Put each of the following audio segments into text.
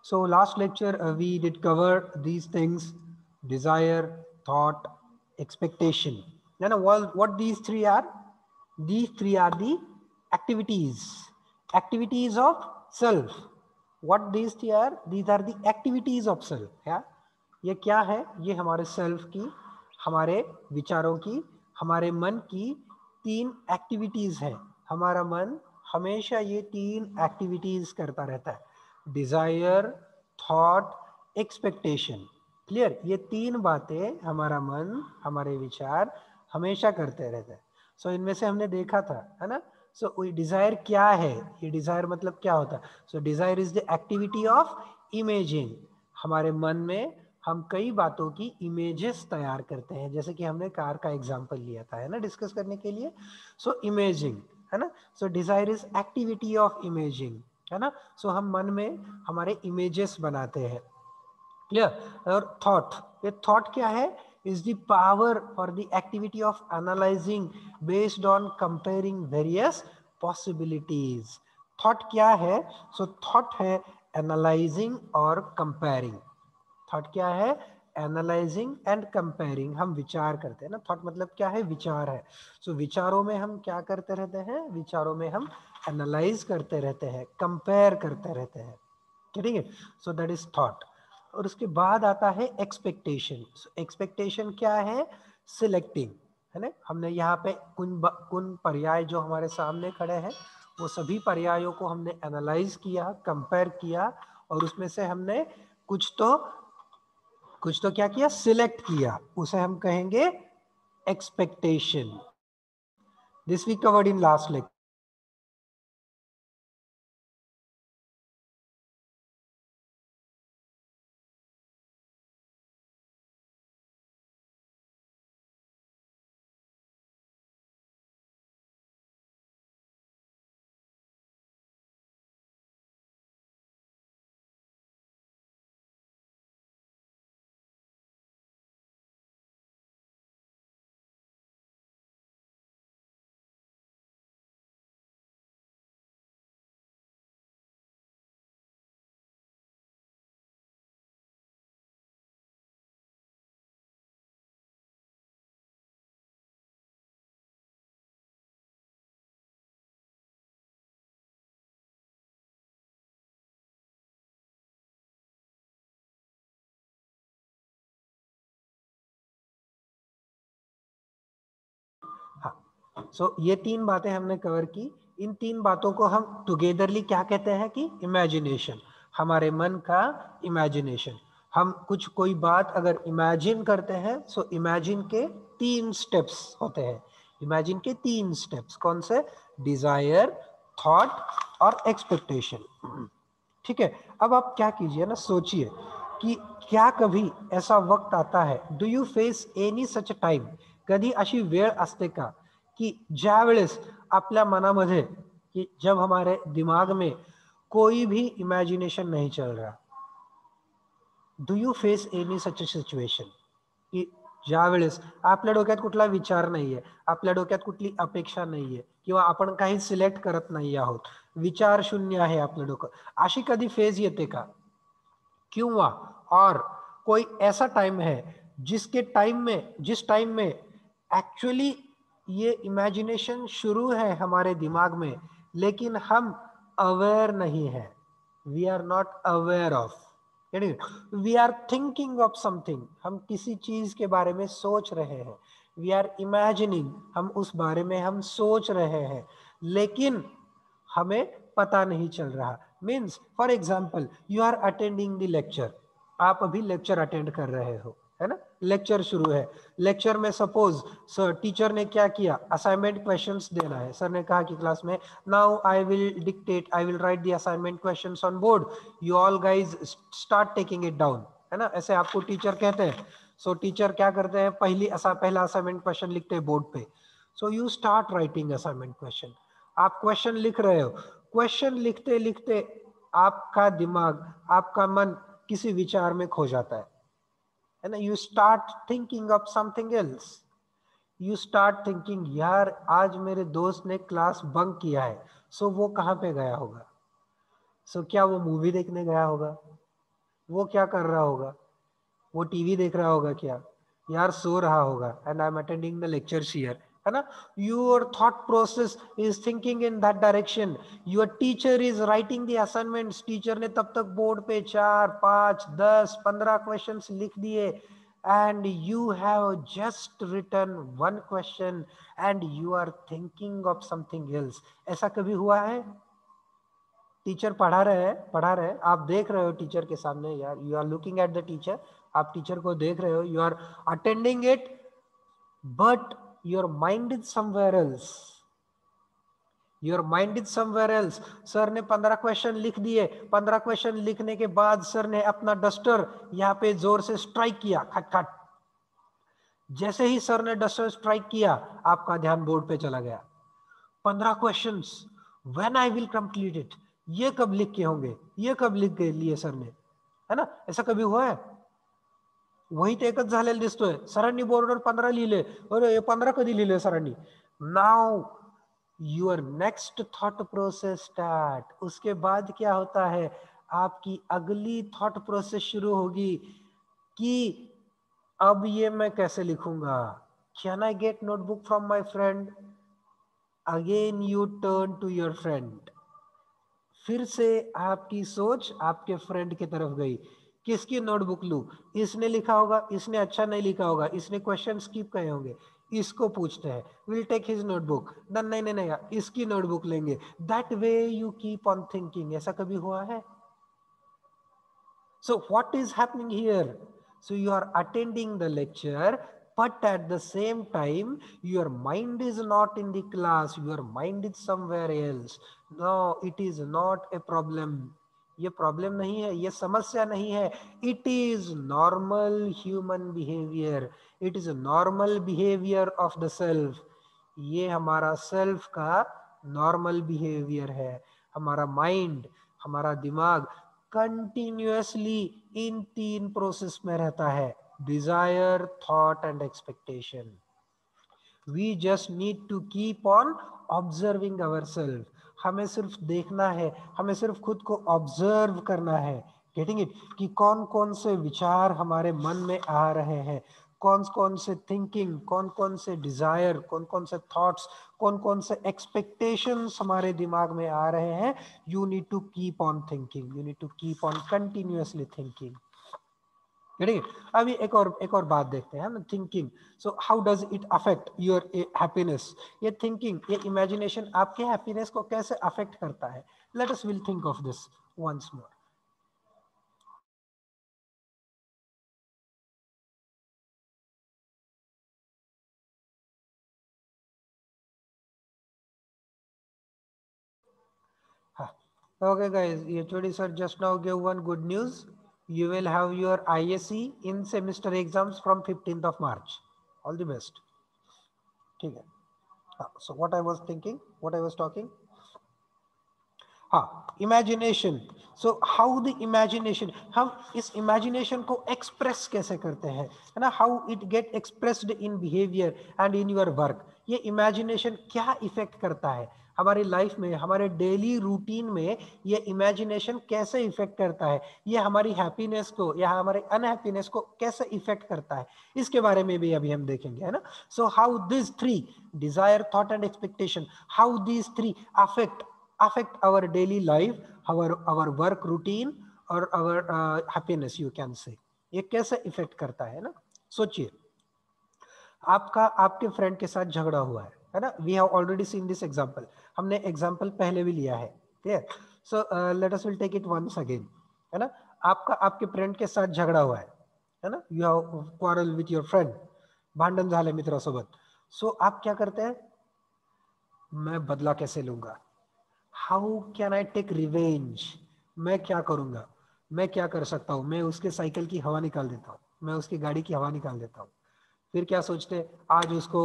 So last lecture we did cover these things: desire, thought, expectation. Then what these three are? These three are the activities of self. What these three are? These are the activities of self. Yeah, ये क्या है? ये हमारे self की, हमारे विचारों की, हमारे मन की तीन एक्टिविटीज है. हमारा मन हमेशा ये तीन एक्टिविटीज करता रहता है: डिजायर, थॉट, एक्सपेक्टेशन. क्लियर? ये तीन बातें हमारा मन, हमारे विचार हमेशा करते रहते हैं. सो इनमें से हमने देखा था, है ना? सो डिजायर क्या है? ये डिजायर मतलब क्या होता है? सो desire is the activity of imaging. हमारे मन में हम कई बातों की इमेजेस तैयार करते हैं, जैसे कि हमने कार का एग्जांपल लिया था, है ना, डिस्कस करने के लिए. सो इमेजिंग, है ना. सो desire is activity of imaging, है ना. सो हम मन में हमारे इमेजेस बनाते हैं. क्लियर? और थॉट, ये थॉट क्या है? is the power or the activity of analyzing based on comparing various possibilities. thought क्या है? so thought है analyzing और comparing. थॉट क्या है? Analysing and comparing. हम विचार करते हैं ना. थॉट मतलब क्या है? विचार है. सो विचारों में हम क्या करते रहते हैं? विचारों में हम एनालाइज करते रहते हैं, कंपेयर करते रहते हैं. ठीक है? So that is thought. और उसके बाद आता है एक्सपेक्टेशन. एक्सपेक्टेशन क्या है? सिलेक्टिंग, है ना. हमने यहाँ पे कुन पर्याय जो हमारे सामने खड़े हैं, वो सभी पर्यायों को हमने एनालाइज किया, कंपेयर किया, और उसमें से हमने कुछ तो क्या किया? सिलेक्ट किया. उसे हम कहेंगे expectation. This we covered in last lecture. हाँ, सो ये तीन बातें हमने कवर की. इन तीन बातों को हम टुगेदरली क्या कहते हैं? कि इमेजिनेशन. हमारे मन का इमेजिनेशन. हम कोई बात अगर इमेजिन करते हैं, सो इमेजिन के तीन स्टेप्स होते हैं. इमेजिन के तीन स्टेप्स कौन से? डिजायर, थॉट और एक्सपेक्टेशन. ठीक है? अब आप क्या कीजिए ना, सोचिए की क्या कभी ऐसा वक्त आता है? Do you face any such time? कधी अशी वेळ असते का की ज्या वेळेस आपल्या मनामध्ये, कि जब हमारे दिमाग में कोई भी इमेजिनेशन नहीं चल रहा? Do you face any such situation की ज्या वेळेस आपल्या डोक्यात कुठला विचार नाहीये, आपल्या डोक्यात कुठली अपेक्षा नाहीये, किंवा आपण काही सिलेक्ट करत नाही आहोत, विचार शून्य आहे आपलं डोकं, अशी कधी फेज येते का? किंवा और कोई ऐसा टाइम है जिस टाइम में एक्चुअली ये इमेजिनेशन शुरू है हमारे दिमाग में, लेकिन हम अवेयर नहीं है. We are not aware of. We are thinking of something. हम किसी चीज के बारे में सोच रहे हैं. We are imagining. हम उस बारे में हम सोच रहे हैं, लेकिन हमें पता नहीं चल रहा. Means for example, you are attending the lecture. आप अभी लेक्चर अटेंड कर रहे हो, है ना. लेक्चर शुरू है. लेक्चर में सपोज सर टीचर ने क्या किया? असाइनमेंट क्वेश्चंस देना है. सर ने कहा कि क्लास में now I will write the assignment questions on board. You all guys start taking it down, है ना. ऐसे आपको टीचर कहते हैं. सो टीचर क्या करते हैं? पहला असाइनमेंट क्वेश्चन लिखते हैं बोर्ड पे. So you start writing assignment question. आप क्वेश्चन लिख रहे हो. क्वेश्चन लिखते लिखते आपका दिमाग, आपका मन किसी विचार में खो जाता है ना. You start thinking of something else. You start thinking, यार आज मेरे दोस्त ने क्लास बंक किया है, सो वो कहाँ पे गया होगा? सो क्या वो मूवी देखने गया होगा? वो क्या कर रहा होगा? वो टीवी देख रहा होगा क्या? यार सो रहा होगा। And I am attending the lectures here, है ना? Your thought process is thinking in that direction. Your teacher is writing the assignments. Teacher ने तब तक बोर्ड पे 4, 5, 10, 15 क्वेश्चंस लिख दिए, and you have just written one question and you are thinking of something else. ऐसा कभी हुआ है? टीचर पढ़ा रहे हैं, आप देख रहे हो टीचर के सामने, यार you are looking at the teacher, आप टीचर को देख रहे हो, you are attending it, but your mind is somewhere else. Your mind is somewhere else. Sir ने 15 क्वेश्चन लिख दिए। 15 क्वेश्चन लिखने के बाद सर ने अपना डस्टर यहाँ पे जोर से स्ट्राइक किया, खट खट। जैसे ही सर ने डस्टर स्ट्राइक किया, आपका ध्यान बोर्ड पे चला गया। 15 questions, when I will complete it, ये कब लिख के होंगे, ये कब लिख के लिए सर ने, है ना? ऐसा कभी हुआ है? वही ते एकच झालेलं दिसतोय, सरांनी बोर्डवर 15 लिहिले, अरे हे 15 कधी लिहिले सरांनी? Now your next thought process start. उसके बाद क्या होता है? आपकी अगली थॉट प्रोसेस शुरू होगी कि अब ये मैं कैसे लिखूंगा? Can I get notebook from my friend? Again you turn to your friend. फिर से आपकी सोच आपके फ्रेंड की तरफ गई। किसकी नोटबुक लूं? इसने लिखा होगा, इसने अच्छा नहीं लिखा होगा, इसने क्वेश्चन स्किप किए होंगे, इसको पूछते हैं, विल टेक हिज नोटबुक। नहीं नहीं नहीं, इसकी नोटबुक लेंगे। That way you keep on thinking. ऐसा कभी हुआ है? So what is happening here? So you are attending the lecture, but at the same time, your mind is not in the class, your mind is somewhere else. No, it is not a problem. ये problem नहीं है, ये समस्या नहीं है। It is normal human behaviour, it is normal behaviour of the self. ये हमारा self का नॉर्मल बिहेवियर है। हमारा माइंड, हमारा दिमाग कंटिन्यूअसली इन 3 प्रोसेस में रहता है: desire, thought and expectation. We just need to keep on observing our self. हमें सिर्फ देखना है, हमें सिर्फ खुद को ऑब्जर्व करना है। Getting it? कि कौन कौन से विचार हमारे मन में आ रहे हैं, कौन कौन से थिंकिंग, कौन कौन से डिजायर, कौन कौन से थॉट्स, कौन कौन से एक्सपेक्टेशंस हमारे दिमाग में आ रहे हैं। You need to keep on thinking, you need to keep on continuously thinking. अभी एक और बात देखते हैं ना, thinking. So how does it affect your happiness? ये थिंकिंग, ये इमेजिनेशन आपके हैप्पीनेस को कैसे अफेक्ट करता है? Let us will think of this once more. Okay guys, HOD sir just now gave one good news. You will have your ISE in semester exams from 15th of March. All the best. ठीक है। So what I was thinking, what I was talking, हाँ, imagination. So how the imagination, हम इस imagination को express कैसे करते हैं, है ना? How it get expressed in behaviour and in your work. ये इमेजिनेशन क्या इफेक्ट करता है हमारी लाइफ में, हमारे डेली रूटीन में? ये इमेजिनेशन कैसे इफेक्ट करता है? ये हमारी हैप्पीनेस को या हमारे अनहैप्पीनेस को कैसे इफेक्ट करता है? इसके बारे में भी अभी हम देखेंगे, है ना? So how this three, desire, thought and expectation, how this three affect our daily life, our work routine और our happiness, you can say। ये कैसे इफेक्ट करता है ना? सोचिए, आपका आपके फ्रेंड के साथ झगड़ा हुआ है ना? We have already seen this example, हमने एग्जांपल पहले भी लिया है, clear? So let us will take it once again, है ना? आपका आपके फ्रेंड के साथ झगड़ा हुआ है ना? You have quarrel with your friend, भांडण झाले मित्रासोबत। सो आप क्या करते हैं? मैं बदला कैसे लूंगा? How can I take revenge? मैं क्या करूंगा? मैं क्या कर सकता हूं? मैं उसके साइकिल की हवा निकाल देता हूँ, मैं उसकी गाड़ी की हवा निकाल देता हूँ। फिर क्या सोचते? आज उसको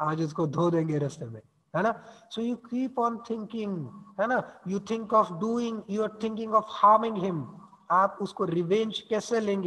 आज उसको धो देंगे रास्ते में, है ना? So you keep on thinking, है ना? You think of doing, you are thinking of harming him. आप उसको रिवेंज कैसे लेंगे?